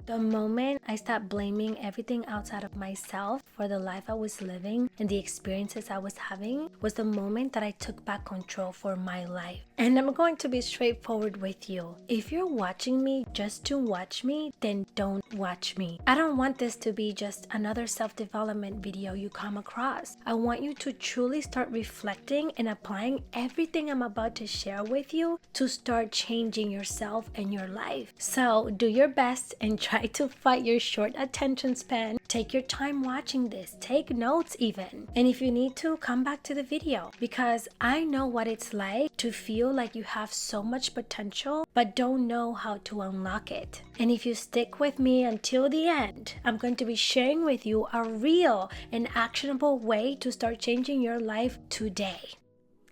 The moment I stopped blaming everything outside of myself for the life I was living and the experiences I was having was the moment that I took back control for my life. And I'm going to be straightforward with you. If you're watching me just to watch me, then don't watch me. I don't want this to be just another self-development video you come across. I want you to truly start reflecting and applying everything I'm about to share with you to start changing yourself and your life. So do your best and try to fight your short attention span. Take your time watching this. Take notes even. And if you need to, come back to the video, because I know what it's like to feel like you have so much potential but don't know how to unlock it. And if you stick with me until the end, I'm going to be sharing with you a real and actionable way to start changing your life today.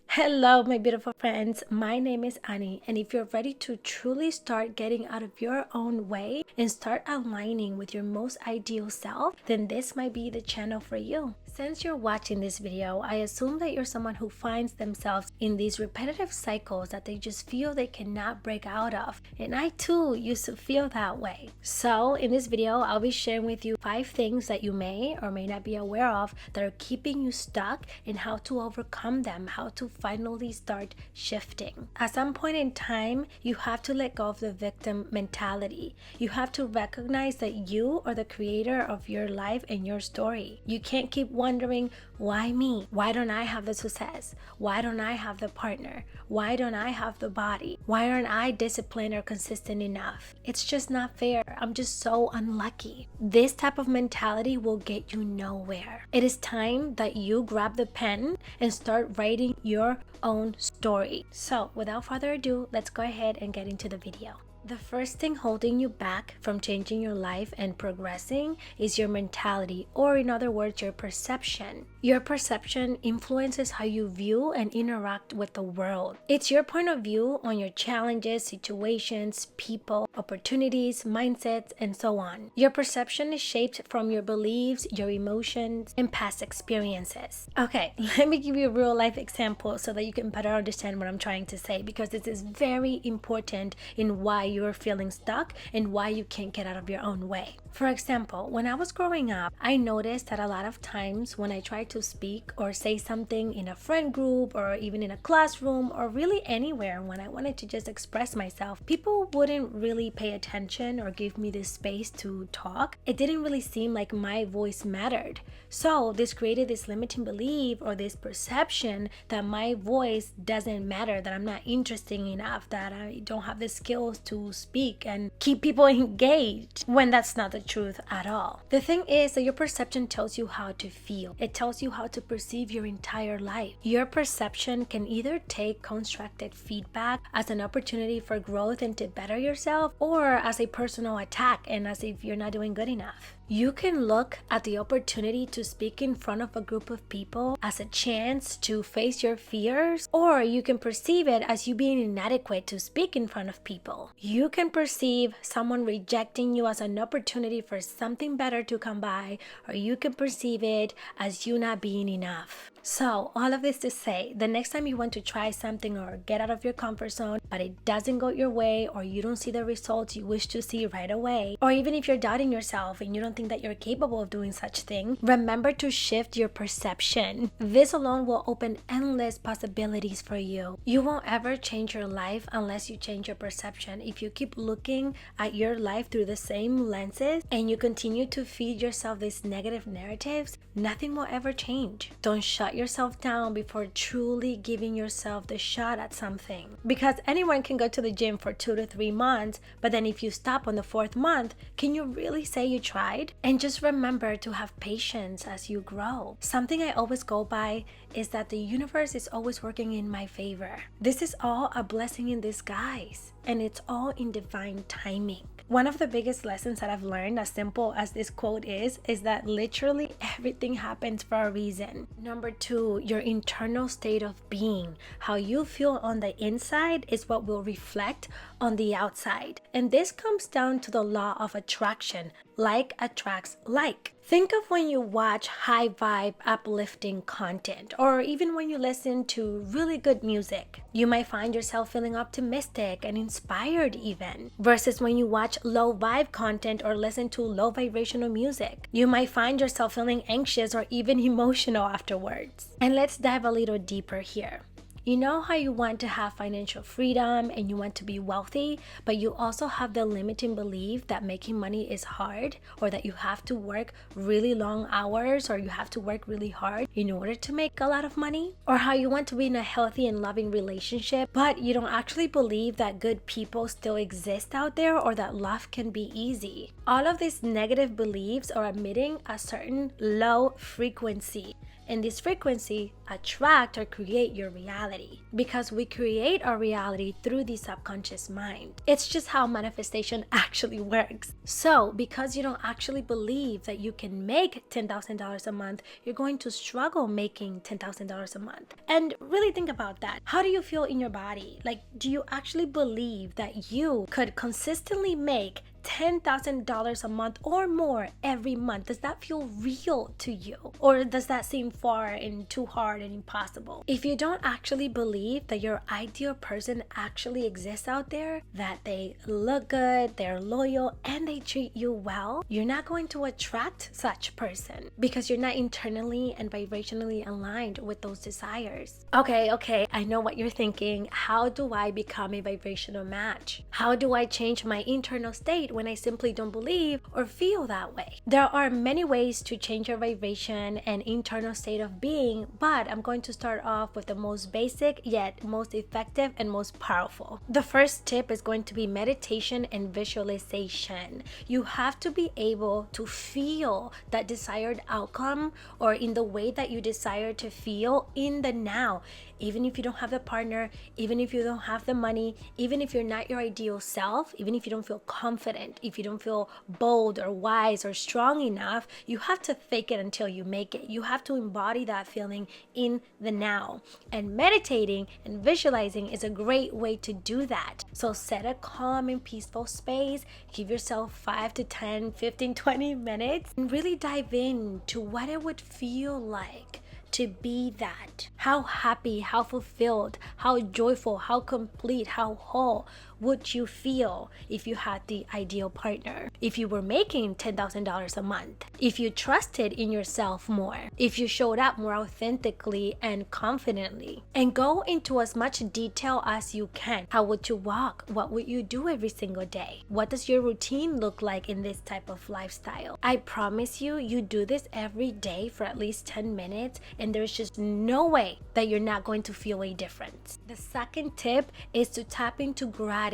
Hello, my beautiful friends. My name is Annie, and if you're ready to truly start getting out of your own way and start aligning with your most ideal self, then this might be the channel for you. Since you're watching this video, I assume that you're someone who finds themselves in these repetitive cycles that they just feel they cannot break out of. And I too used to feel that way. So in this video, I'll be sharing with you 5 things that you may or may not be aware of that are keeping you stuck and how to overcome them, how to finally start shifting. At some point in time, you have to let go of the victim mentality. You have to recognize that you are the creator of your life and your story. You can't keep wondering, why me? Why don't I have the success? Why don't I have the partner? Why don't I have the body? Why aren't I disciplined or consistent enough? It's just not fair. I'm just so unlucky. This type of mentality will get you nowhere. It is time that you grab the pen and start writing your own story. So without further ado, let's go ahead and get into the video. The first thing holding you back from changing your life and progressing is your mentality, or in other words, your perception. Your perception influences how you view and interact with the world. It's your point of view on your challenges, situations, people, opportunities, mindsets, and so on. Your perception is shaped from your beliefs, your emotions, and past experiences. Okay, let me give you a real life example so that you can better understand what I'm trying to say, because this is very important in why you're feeling stuck and why you can't get out of your own way. For example, when I was growing up, I noticed that a lot of times when I tried to speak or say something in a friend group or even in a classroom or really anywhere when I wanted to just express myself, people wouldn't really pay attention or give me the space to talk. It didn't really seem like my voice mattered. So this created this limiting belief or this perception that my voice doesn't matter, that I'm not interesting enough, that I don't have the skills to speak and keep people engaged, when that's not the truth at all. The thing is that your perception tells you how to feel. It tells you how to perceive your entire life. Your perception can either take constructed feedback as an opportunity for growth and to better yourself, or as a personal attack and as if you're not doing good enough. You can look at the opportunity to speak in front of a group of people as a chance to face your fears, or you can perceive it as you being inadequate to speak in front of people. You can perceive someone rejecting you as an opportunity for something better to come by, or you can perceive it as you not being enough. So all of this to say, the next time you want to try something or get out of your comfort zone, but it doesn't go your way, or you don't see the results you wish to see right away, or even if you're doubting yourself and you don't think that you're capable of doing such thing, remember to shift your perception. This alone will open endless possibilities for you. You won't ever change your life unless you change your perception. If you keep looking at your life through the same lenses and you continue to feed yourself these negative narratives, nothing will ever change. Don't shut yourself down before truly giving yourself the shot at something, because anyone can go to the gym for 2 to 3 months, but then if you stop on the 4th month, can you really say you tried? And just remember to have patience as you grow. Something I always go by is that the universe is always working in my favor. This is all a blessing in disguise, and it's all in divine timing. One of the biggest lessons that I've learned, as simple as this quote is that literally everything happens for a reason. Number 2, your internal state of being. How you feel on the inside is what will reflect on the outside. And this comes down to the law of attraction. Like attracts like. Think of when you watch high vibe, uplifting content, or even when you listen to really good music. You might find yourself feeling optimistic and inspired even, versus when you watch low vibe content or listen to low vibrational music. You might find yourself feeling anxious or even emotional afterwards. And let's dive a little deeper here. You know how you want to have financial freedom and you want to be wealthy, but you also have the limiting belief that making money is hard, or that you have to work really long hours, or you have to work really hard in order to make a lot of money? Or how you want to be in a healthy and loving relationship, but you don't actually believe that good people still exist out there, or that love can be easy. All of these negative beliefs are emitting a certain low frequency. And this frequency attract or create your reality, because we create our reality through the subconscious mind. It's just how manifestation actually works. So because you don't actually believe that you can make $10,000 a month, you're going to struggle making $10,000 a month. And really think about that. How do you feel in your body? Like, do you actually believe that you could consistently make $10,000 a month or more every month? Does that feel real to you? Or does that seem far and too hard and impossible? If you don't actually believe that your ideal person actually exists out there, that they look good, they're loyal, and they treat you well, you're not going to attract such person, because you're not internally and vibrationally aligned with those desires. Okay, I know what you're thinking. How do I become a vibrational match? How do I change my internal state when I simply don't believe or feel that way? There are many ways to change your vibration and internal state of being, but I'm going to start off with the most basic yet most effective and most powerful. The first tip is going to be meditation and visualization. You have to be able to feel that desired outcome, or in the way that you desire to feel in the now. Even if you don't have the partner, even if you don't have the money, even if you're not your ideal self, even if you don't feel confident, if you don't feel bold or wise or strong enough, you have to fake it until you make it. You have to embody that feeling in the now. And meditating and visualizing is a great way to do that. So set a calm and peaceful space. Give yourself 5 to 10, 15, 20 minutes and really dive into what it would feel like to be that. How happy, how fulfilled, how joyful, how complete, how whole would you feel if you had the ideal partner? If you were making $10,000 a month? If you trusted in yourself more? If you showed up more authentically and confidently? And go into as much detail as you can. How would you walk? What would you do every single day? What does your routine look like in this type of lifestyle? I promise you, you do this every day for at least 10 minutes and there's just no way that you're not going to feel a difference. The second tip is to tap into gratitude.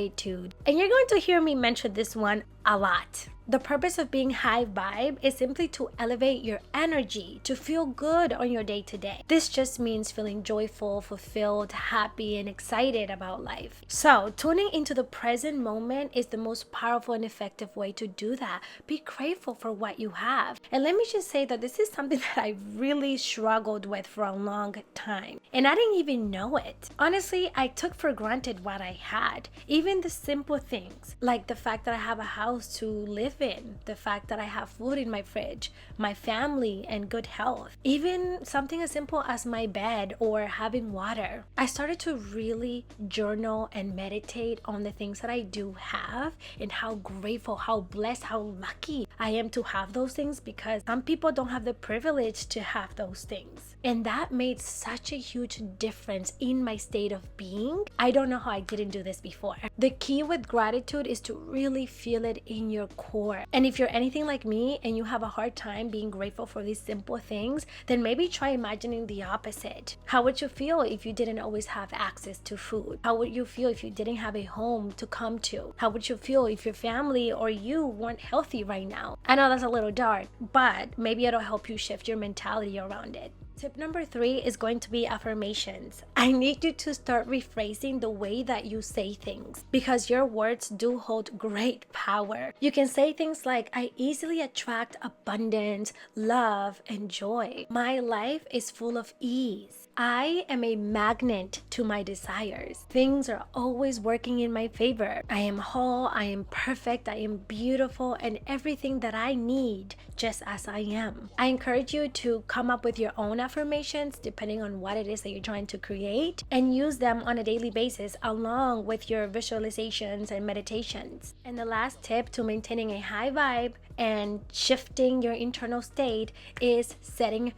And you're going to hear me mention this one a lot. The purpose of being high vibe is simply to elevate your energy, to feel good on your day to day. This just means feeling joyful, fulfilled, happy, and excited about life. So tuning into the present moment is the most powerful and effective way to do that. Be grateful for what you have. And let me just say that this is something that I really struggled with for a long time. And I didn't even know it. Honestly, I took for granted what I had. Even the simple things, like the fact that I have a house to live in, the fact that I have food in my fridge, my family, and good health. Even something as simple as my bed or having water. I started to really journal and meditate on the things that I do have and how grateful, how blessed, how lucky I am to have those things, because some people don't have the privilege to have those things. And that made such a huge difference in my state of being. I don't know how I didn't do this before. The key with gratitude is to really feel it in your core. And if you're anything like me and you have a hard time being grateful for these simple things, then maybe try imagining the opposite. How would you feel if you didn't always have access to food? How would you feel if you didn't have a home to come to? How would you feel if your family or you weren't healthy right now? I know that's a little dark, but maybe it'll help you shift your mentality around it. Tip number 3 is going to be affirmations. I need you to start rephrasing the way that you say things, because your words do hold great power. You can say things like, I easily attract abundance, love, and joy. My life is full of ease. I am a magnet to my desires. Things are always working in my favor. I am whole, I am perfect, I am beautiful, and everything that I need just as I am. I encourage you to come up with your own affirmations depending on what it is that you're trying to create and use them on a daily basis along with your visualizations and meditations. And the last tip to maintaining a high vibe and shifting your internal state is setting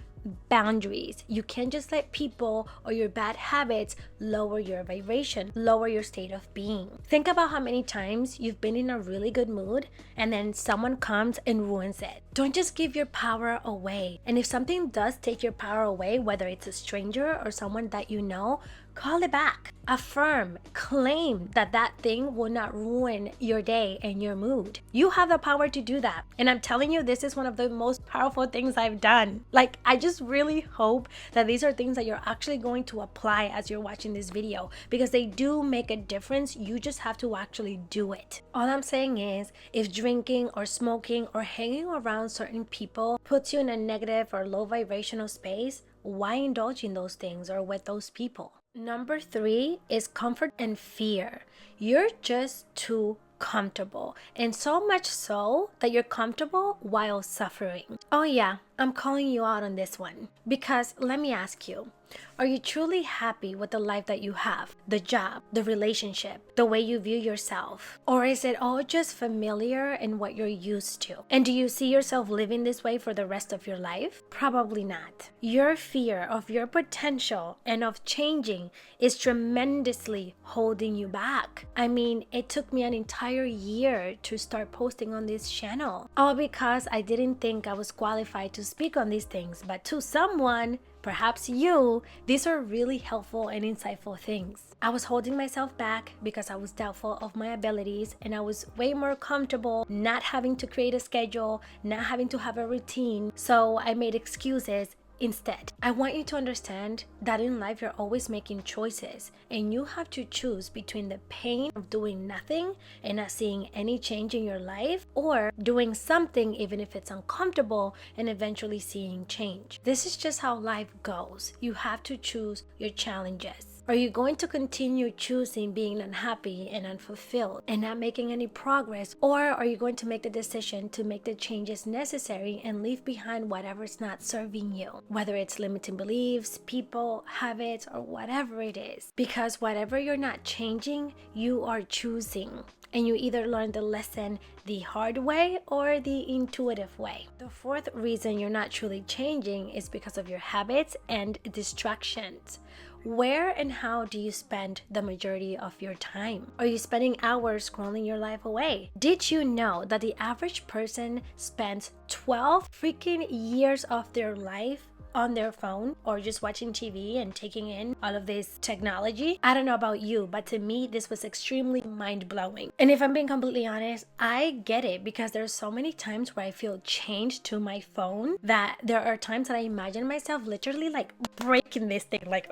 boundaries. You can't just let people or your bad habits lower your vibration, lower your state of being. Think about how many times you've been in a really good mood and then someone comes and ruins it. Don't just give your power away. And if something does take your power away, whether it's a stranger or someone that you know, call it back. Affirm, claim that that thing will not ruin your day and your mood. You have the power to do that. And I'm telling you, this is one of the most powerful things I've done. Like, I just really hope that these are things that you're actually going to apply as you're watching this video, because they do make a difference. You just have to actually do it. All I'm saying is, if drinking or smoking or hanging around certain people puts you in a negative or low vibrational space, why indulge in those things or with those people? Number 3 is comfort and fear. You're just too comfortable, and so much so that you're comfortable while suffering. Oh yeah, I'm calling you out on this one, because let me ask you, are you truly happy with the life that you have, the job, the relationship, the way you view yourself? Or is it all just familiar and what you're used to? And do you see yourself living this way for the rest of your life? Probably not. Your fear of your potential and of changing is tremendously holding you back. I mean, it took me an entire year to start posting on this channel, all because I didn't think I was qualified to speak on these things, but to someone, perhaps you, these are really helpful and insightful things. I was holding myself back because I was doubtful of my abilities, and I was way more comfortable not having to create a schedule, not having to have a routine, so I made excuses instead. I want you to understand that in life you're always making choices, and you have to choose between the pain of doing nothing and not seeing any change in your life, or doing something even if it's uncomfortable and eventually seeing change. This is just how life goes. You have to choose your challenges. Are you going to continue choosing being unhappy and unfulfilled and not making any progress? Or are you going to make the decision to make the changes necessary and leave behind whatever's not serving you? Whether it's limiting beliefs, people, habits, or whatever it is. Because whatever you're not changing, you are choosing. And you either learn the lesson the hard way or the intuitive way. The 4th reason you're not truly changing is because of your habits and distractions. Where and how do you spend the majority of your time? Are you spending hours scrolling your life away? Did you know that the average person spends 12 freaking years of their life on their phone or just watching TV and taking in all of this technology? I don't know about you, but to me, this was extremely mind-blowing. And if I'm being completely honest, I get it, because there's so many times where I feel chained to my phone that there are times that I imagine myself literally like breaking this thing, like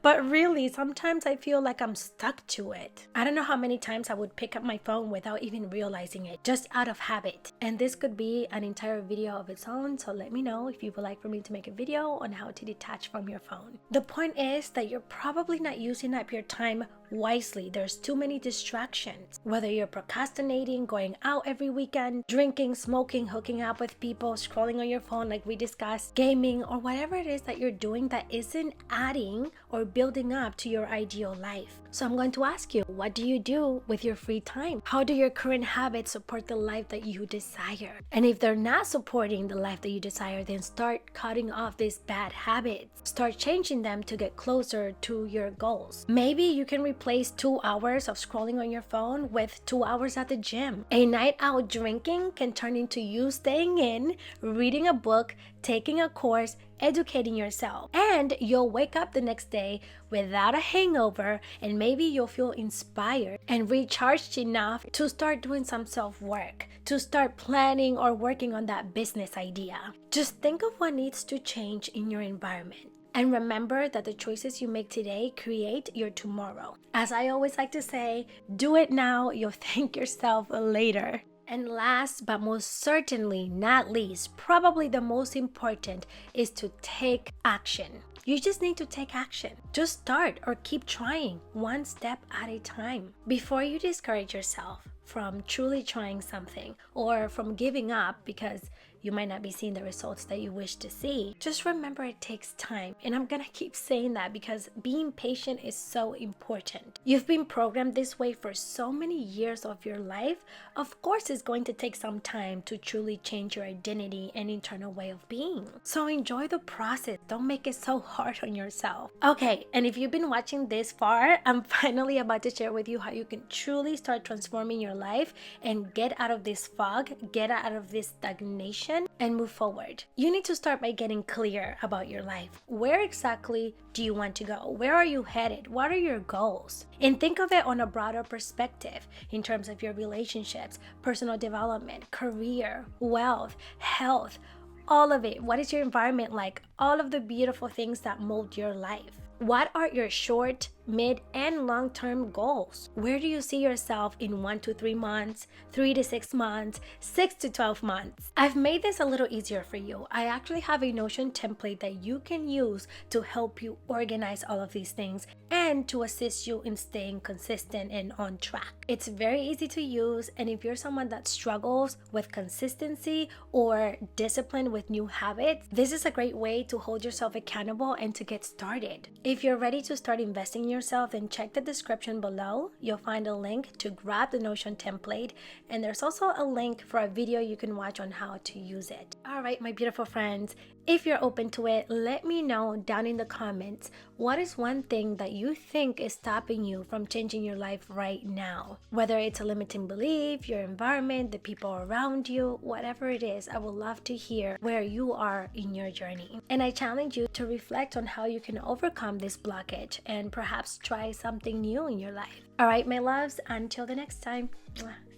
but really, sometimes I feel like I'm stuck to it. I don't know how many times I would pick up my phone without even realizing it, just out of habit. And this could be an entire video of its own, so let me know if you would like for me to make a video on how to detach from your phone. The point is that you're probably not using up your time wisely. There's too many distractions. Whether you're procrastinating, going out every weekend, drinking, smoking, hooking up with people, scrolling on your phone like we discussed, gaming, or whatever it is that you're doing that isn't adding or building up to your ideal life. So I'm going to ask you, what do you do with your free time? How do your current habits support the life that you desire? And if they're not supporting the life that you desire, then start cutting off these bad habits. Start changing them to get closer to your goals. Maybe you can replace 2 hours of scrolling on your phone with 2 hours at the gym. A night out drinking can turn into you staying in, reading a book, taking a course, educating yourself, and you'll wake up the next day without a hangover, and maybe you'll feel inspired and recharged enough to start doing some self-work, to start planning or working on that business idea. Just think of what needs to change in your environment. And remember that the choices you make today create your tomorrow. As I always like to say, do it now, you'll thank yourself later. And last but most certainly not least, probably the most important, is to take action. You just need to take action. Just start or keep trying, one step at a time. Before you discourage yourself from truly trying something or from giving up because you might not be seeing the results that you wish to see, just remember it takes time. And I'm gonna keep saying that because being patient is so important. You've been programmed this way for so many years of your life. Of course, it's going to take some time to truly change your identity and internal way of being. So enjoy the process. Don't make it so hard on yourself. Okay, and if you've been watching this far, I'm finally about to share with you how you can truly start transforming your life and get out of this fog, get out of this stagnation, and move forward. You need to start by getting clear about your life. Where exactly do you want to go? Where are you headed? What are your goals? And think of it on a broader perspective in terms of your relationships, personal development, career, wealth, health, all of it. What is your environment like? All of the beautiful things that mold your life. What are your short, mid, and long-term goals? Where do you see yourself in 1 to 3 months, 3 to 6 months, 6 to 12 months? I've made this a little easier for you. I actually have a Notion template that you can use to help you organize all of these things and to assist you in staying consistent and on track. It's very easy to use, and if you're someone that struggles with consistency or discipline with new habits, this is a great way to hold yourself accountable and to get started. If you're ready to start investing in yourself, then check the description below. You'll find a link to grab the Notion template, and there's also a link for a video you can watch on how to use it. All right, my beautiful friends, if you're open to it, let me know down in the comments what is one thing that you think is stopping you from changing your life right now. Whether it's a limiting belief, your environment, the people around you, whatever it is, I would love to hear where you are in your journey. And I challenge you to reflect on how you can overcome this blockage and perhaps try something new in your life. All right, my loves, until the next time,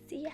see ya.